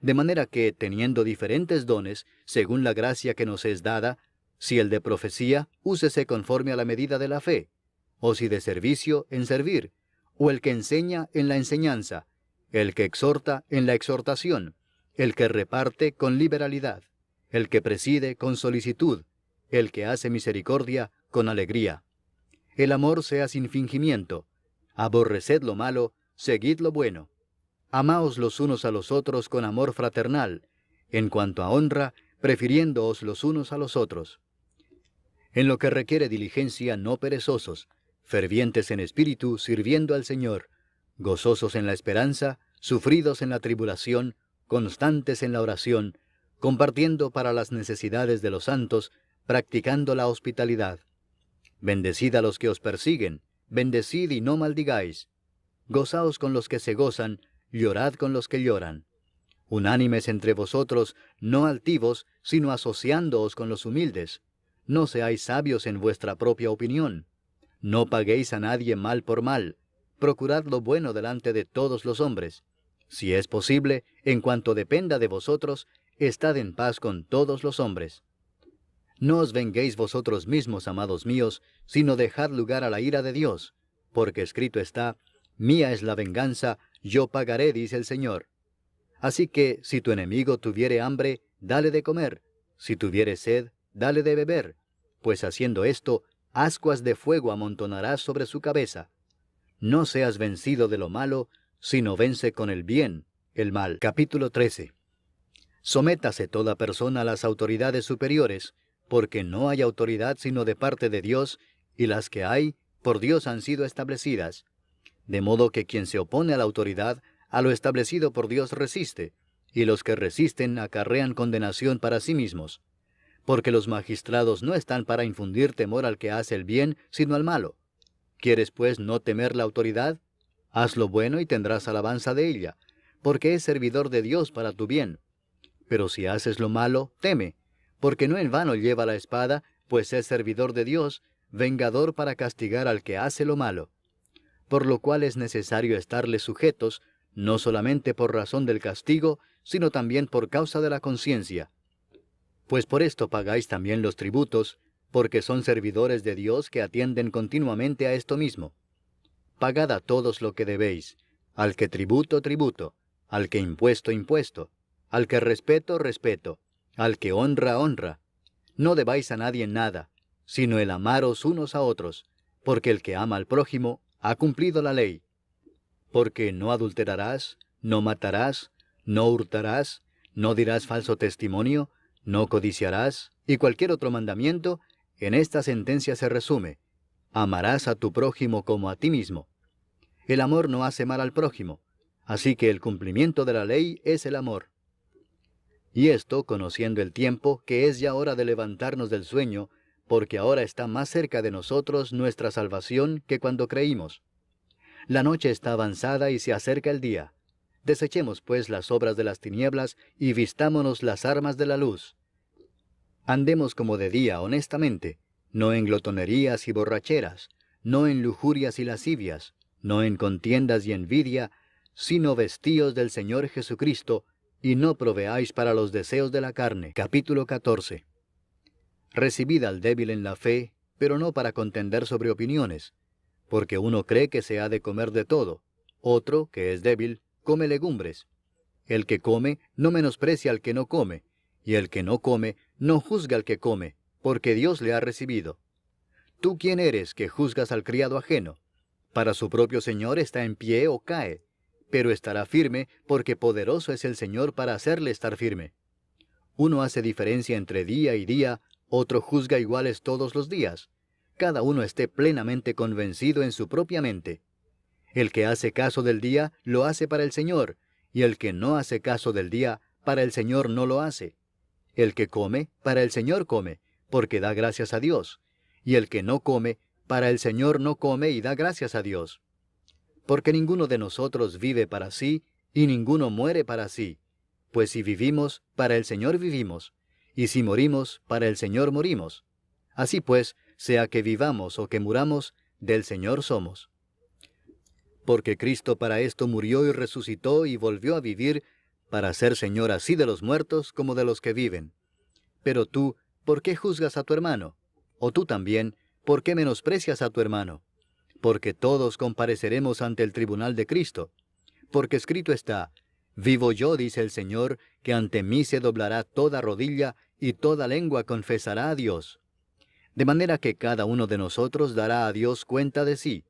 De manera que, teniendo diferentes dones, según la gracia que nos es dada, si el de profecía, úsese conforme a la medida de la fe, o si de servicio, en servir, o el que enseña, en la enseñanza, el que exhorta, en la exhortación, el que reparte, con liberalidad, el que preside, con solicitud, el que hace misericordia, con alegría. El amor sea sin fingimiento. Aborreced lo malo, seguid lo bueno. Amaos los unos a los otros con amor fraternal, en cuanto a honra, prefiriéndoos los unos a los otros. En lo que requiere diligencia, no perezosos, fervientes en espíritu, sirviendo al Señor, gozosos en la esperanza, sufridos en la tribulación, constantes en la oración, compartiendo para las necesidades de los santos, practicando la hospitalidad. Bendecid a los que os persiguen, bendecid y no maldigáis. Gozaos con los que se gozan, llorad con los que lloran. Unánimes entre vosotros, no altivos, sino asociándoos con los humildes. No seáis sabios en vuestra propia opinión. No paguéis a nadie mal por mal. Procurad lo bueno delante de todos los hombres. Si es posible, en cuanto dependa de vosotros, estad en paz con todos los hombres. No os venguéis vosotros mismos, amados míos, sino dejad lugar a la ira de Dios, porque escrito está, mía es la venganza, yo pagaré, dice el Señor. Así que, si tu enemigo tuviere hambre, dale de comer, si tuviere sed, dale de beber, pues haciendo esto, ascuas de fuego amontonarás sobre su cabeza. No seas vencido de lo malo, sino vence con el bien el mal. Capítulo 13. Sométase toda persona a las autoridades superiores, porque no hay autoridad sino de parte de Dios, y las que hay, por Dios han sido establecidas. De modo que quien se opone a la autoridad, a lo establecido por Dios resiste, y los que resisten acarrean condenación para sí mismos. Porque los magistrados no están para infundir temor al que hace el bien, sino al malo. ¿Quieres pues no temer la autoridad? Haz lo bueno y tendrás alabanza de ella, porque es servidor de Dios para tu bien. Pero si haces lo malo, teme, porque no en vano lleva la espada, pues es servidor de Dios, vengador para castigar al que hace lo malo. Por lo cual es necesario estarles sujetos, no solamente por razón del castigo, sino también por causa de la conciencia. Pues por esto pagáis también los tributos, porque son servidores de Dios que atienden continuamente a esto mismo. Pagad a todos lo que debéis, al que tributo, tributo, al que impuesto, impuesto, al que respeto, respeto, al que honra, honra. No debáis a nadie nada, sino el amaros unos a otros, porque el que ama al prójimo ha cumplido la ley. Porque no adulterarás, no matarás, no hurtarás, no dirás falso testimonio, no codiciarás, y cualquier otro mandamiento, en esta sentencia se resume: amarás a tu prójimo como a ti mismo. El amor no hace mal al prójimo, así que el cumplimiento de la ley es el amor. Y esto, conociendo el tiempo, que es ya hora de levantarnos del sueño, porque ahora está más cerca de nosotros nuestra salvación que cuando creímos. La noche está avanzada y se acerca el día. Desechemos pues las obras de las tinieblas y vistámonos las armas de la luz. Andemos como de día honestamente, no en glotonerías y borracheras, no en lujurias y lascivias, no en contiendas y envidia, sino vestíos del Señor Jesucristo, y no proveáis para los deseos de la carne. Capítulo 14. Recibid al débil en la fe, pero no para contender sobre opiniones, porque uno cree que se ha de comer de todo, otro, que es débil, come legumbres. El que come no menosprecia al que no come, y el que no come no juzga al que come, porque Dios le ha recibido. ¿Tú quién eres que juzgas al criado ajeno? Para su propio Señor está en pie o cae, pero estará firme, porque poderoso es el Señor para hacerle estar firme. Uno hace diferencia entre día y día, otro juzga iguales todos los días. Cada uno esté plenamente convencido en su propia mente. El que hace caso del día, lo hace para el Señor, y el que no hace caso del día, para el Señor no lo hace. El que come, para el Señor come, porque da gracias a Dios, y el que no come, para el Señor no come y da gracias a Dios. Porque ninguno de nosotros vive para sí, y ninguno muere para sí. Pues si vivimos, para el Señor vivimos, y si morimos, para el Señor morimos. Así pues, sea que vivamos o que muramos, del Señor somos. Porque Cristo para esto murió y resucitó y volvió a vivir, para ser Señor así de los muertos como de los que viven. Pero tú, ¿por qué juzgas a tu hermano? O tú también, ¿por qué menosprecias a tu hermano? Porque todos compareceremos ante el tribunal de Cristo. Porque escrito está: vivo yo, dice el Señor, que ante mí se doblará toda rodilla y toda lengua confesará a Dios. De manera que cada uno de nosotros dará a Dios cuenta de sí.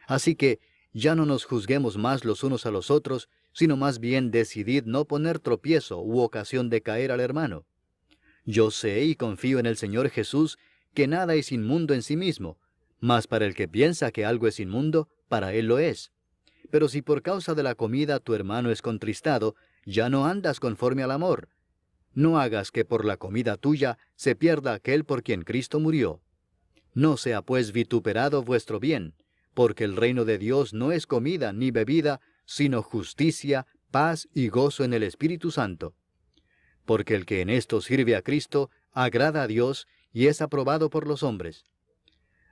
Así que ya no nos juzguemos más los unos a los otros, sino más bien decidid no poner tropiezo u ocasión de caer al hermano. Yo sé y confío en el Señor Jesús que nada es inmundo en sí mismo, mas para el que piensa que algo es inmundo, para él lo es. Pero si por causa de la comida tu hermano es contristado, ya no andas conforme al amor. No hagas que por la comida tuya se pierda aquel por quien Cristo murió. No sea pues vituperado vuestro bien, porque el reino de Dios no es comida ni bebida, sino justicia, paz y gozo en el Espíritu Santo. Porque el que en esto sirve a Cristo, agrada a Dios y es aprobado por los hombres.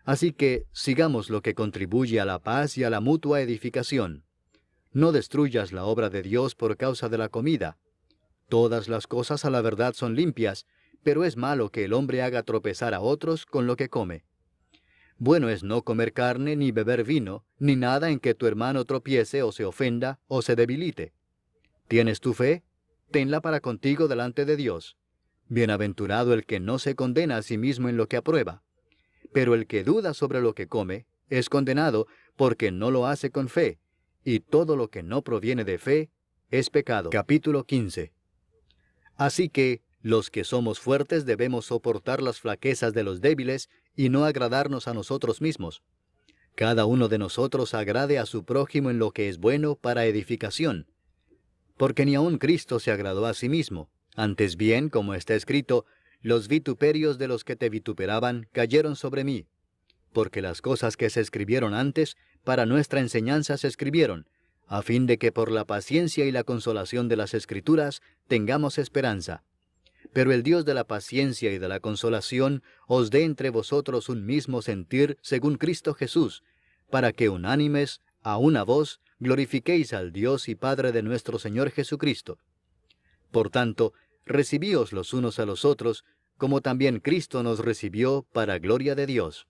Así que sigamos lo que contribuye a la paz y a la mutua edificación. No destruyas la obra de Dios por causa de la comida. Todas las cosas a la verdad son limpias, pero es malo que el hombre haga tropezar a otros con lo que come. Bueno es no comer carne, ni beber vino, ni nada en que tu hermano tropiece o se ofenda o se debilite. ¿Tienes tu fe? Tenla para contigo delante de Dios. Bienaventurado el que no se condena a sí mismo en lo que aprueba. Pero el que duda sobre lo que come, es condenado porque no lo hace con fe, y todo lo que no proviene de fe es pecado. Capítulo 15. Así que, los que somos fuertes debemos soportar las flaquezas de los débiles y no agradarnos a nosotros mismos. Cada uno de nosotros agrade a su prójimo en lo que es bueno para edificación. Porque ni aun Cristo se agradó a sí mismo. Antes bien, como está escrito, los vituperios de los que te vituperaban cayeron sobre mí. Porque las cosas que se escribieron antes, para nuestra enseñanza se escribieron, a fin de que por la paciencia y la consolación de las Escrituras tengamos esperanza. Pero el Dios de la paciencia y de la consolación os dé entre vosotros un mismo sentir según Cristo Jesús, para que unánimes, a una voz, glorifiquéis al Dios y Padre de nuestro Señor Jesucristo. Por tanto, recibíos los unos a los otros, como también Cristo nos recibió para gloria de Dios.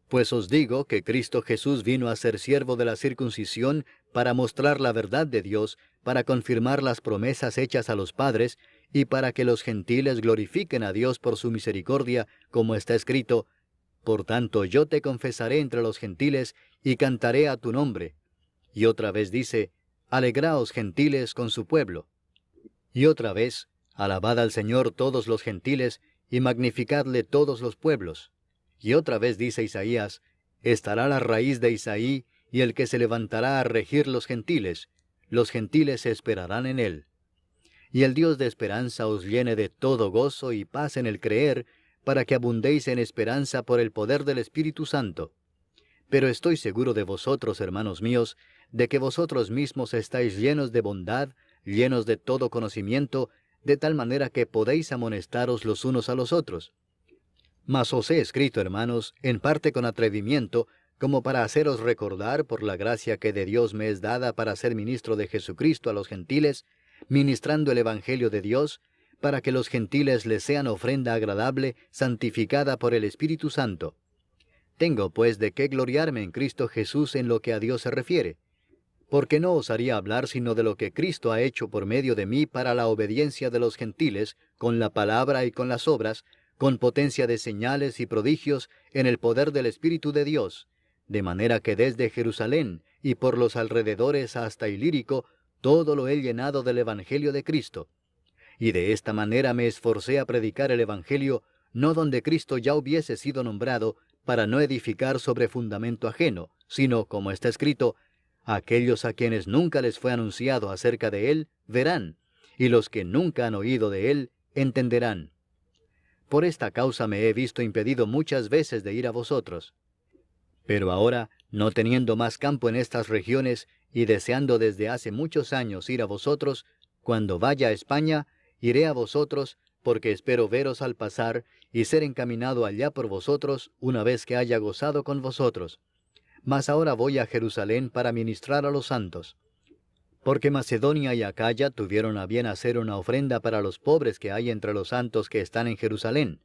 Pues os digo que Cristo Jesús vino a ser siervo de la circuncisión para mostrar la verdad de Dios, para confirmar las promesas hechas a los padres, y para que los gentiles glorifiquen a Dios por su misericordia, como está escrito: por tanto yo te confesaré entre los gentiles, y cantaré a tu nombre. Y otra vez dice: alegraos gentiles con su pueblo. Y otra vez, alabad al Señor todos los gentiles, y magnificadle todos los pueblos. Y otra vez dice Isaías, estará la raíz de Isaí, y el que se levantará a regir los gentiles esperarán en él. Y el Dios de esperanza os llene de todo gozo y paz en el creer, para que abundéis en esperanza por el poder del Espíritu Santo. Pero estoy seguro de vosotros, hermanos míos, de que vosotros mismos estáis llenos de bondad, llenos de todo conocimiento, de tal manera que podéis amonestaros los unos a los otros. Mas os he escrito, hermanos, en parte con atrevimiento, como para haceros recordar por la gracia que de Dios me es dada para ser ministro de Jesucristo a los gentiles, ministrando el Evangelio de Dios, para que los gentiles les sean ofrenda agradable, santificada por el Espíritu Santo. Tengo pues de qué gloriarme en Cristo Jesús en lo que a Dios se refiere, porque no osaría hablar sino de lo que Cristo ha hecho por medio de mí para la obediencia de los gentiles, con la palabra y con las obras, con potencia de señales y prodigios en el poder del Espíritu de Dios, de manera que desde Jerusalén y por los alrededores hasta Ilírico, todo lo he llenado del Evangelio de Cristo. Y de esta manera me esforcé a predicar el Evangelio, no donde Cristo ya hubiese sido nombrado, para no edificar sobre fundamento ajeno, sino, como está escrito, aquellos a quienes nunca les fue anunciado acerca de él, verán, y los que nunca han oído de él, entenderán. Por esta causa me he visto impedido muchas veces de ir a vosotros. Pero ahora, no teniendo más campo en estas regiones, y deseando desde hace muchos años ir a vosotros, cuando vaya a España, iré a vosotros, porque espero veros al pasar, y ser encaminado allá por vosotros, una vez que haya gozado con vosotros. Mas ahora voy a Jerusalén para ministrar a los santos. Porque Macedonia y Acaya tuvieron a bien hacer una ofrenda para los pobres que hay entre los santos que están en Jerusalén.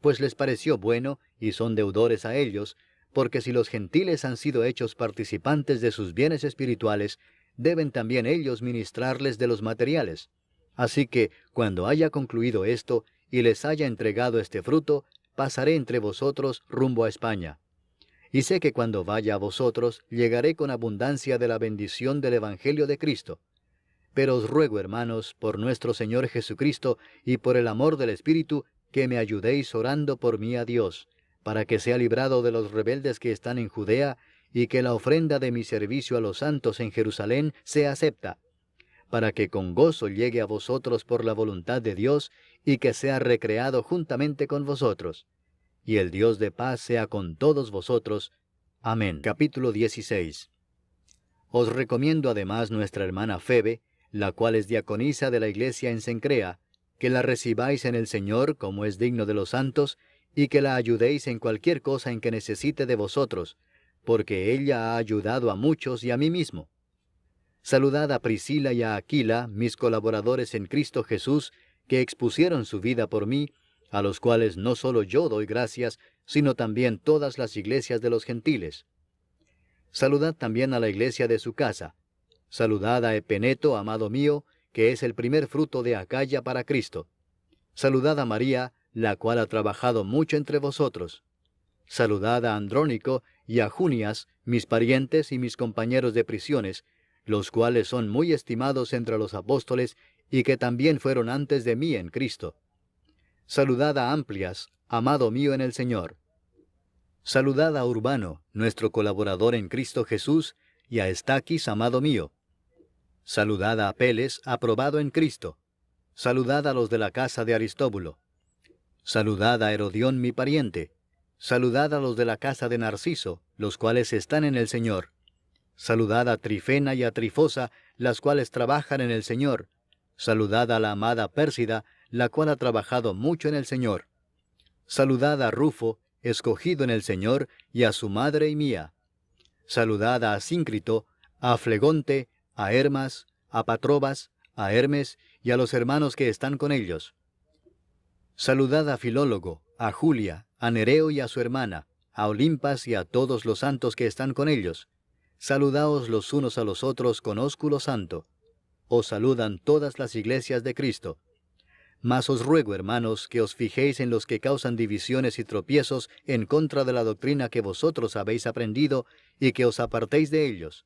Pues les pareció bueno, y son deudores a ellos, porque si los gentiles han sido hechos participantes de sus bienes espirituales, deben también ellos ministrarles de los materiales. Así que, cuando haya concluido esto, y les haya entregado este fruto, pasaré entre vosotros rumbo a España. Y sé que cuando vaya a vosotros, llegaré con abundancia de la bendición del Evangelio de Cristo. Pero os ruego, hermanos, por nuestro Señor Jesucristo, y por el amor del Espíritu, que me ayudéis orando por mí a Dios, para que sea librado de los rebeldes que están en Judea, y que la ofrenda de mi servicio a los santos en Jerusalén sea acepta, para que con gozo llegue a vosotros por la voluntad de Dios, y que sea recreado juntamente con vosotros. Y el Dios de paz sea con todos vosotros. Amén. Capítulo 16. Os recomiendo además nuestra hermana Febe, la cual es diaconisa de la iglesia en Cencrea, que la recibáis en el Señor como es digno de los santos, y que la ayudéis en cualquier cosa en que necesite de vosotros, porque ella ha ayudado a muchos y a mí mismo. Saludad a Priscila y a Aquila, mis colaboradores en Cristo Jesús, que expusieron su vida por mí, a los cuales no solo yo doy gracias, sino también todas las iglesias de los gentiles. Saludad también a la iglesia de su casa. Saludad a Epeneto, amado mío, que es el primer fruto de Acaya para Cristo. Saludad a María, la cual ha trabajado mucho entre vosotros. Saludad a Andrónico y a Junias, mis parientes y mis compañeros de prisiones, los cuales son muy estimados entre los apóstoles y que también fueron antes de mí en Cristo. Saludad a Amplias, amado mío en el Señor. Saludad a Urbano, nuestro colaborador en Cristo Jesús, y a Estaquis, amado mío. Saludad a Apeles, aprobado en Cristo. Saludad a los de la casa de Aristóbulo. Saludad a Herodión, mi pariente. Saludad a los de la casa de Narciso, los cuales están en el Señor. Saludad a Trifena y a Trifosa, las cuales trabajan en el Señor. Saludad a la amada Pérsida, la cual ha trabajado mucho en el Señor. Saludad a Rufo, escogido en el Señor, y a su madre y mía. Saludad a Asíncrito, a Flegonte, a Hermas, a Patrobas, a Hermes, y a los hermanos que están con ellos. Saludad a Filólogo, a Julia, a Nereo y a su hermana, a Olimpas y a todos los santos que están con ellos. Saludaos los unos a los otros con ósculo santo. Os saludan todas las iglesias de Cristo. Mas os ruego, hermanos, que os fijéis en los que causan divisiones y tropiezos en contra de la doctrina que vosotros habéis aprendido, y que os apartéis de ellos.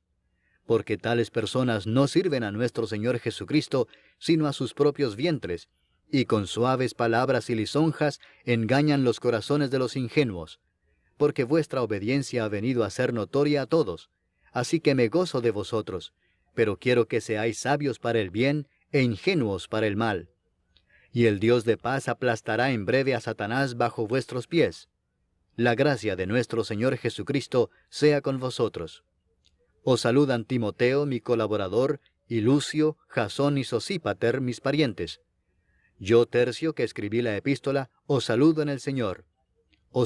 porque tales personas no sirven a nuestro Señor Jesucristo, sino a sus propios vientres, y con suaves palabras y lisonjas engañan los corazones de los ingenuos. Porque vuestra obediencia ha venido a ser notoria a todos, así que me gozo de vosotros, pero quiero que seáis sabios para el bien e ingenuos para el mal. Y el Dios de paz aplastará en breve a Satanás bajo vuestros pies. La gracia de nuestro Señor Jesucristo sea con vosotros. Os saludan Timoteo, mi colaborador, y Lucio, Jasón y Sosípater, mis parientes. Yo, Tercio, que escribí la epístola, os saludo en el Señor.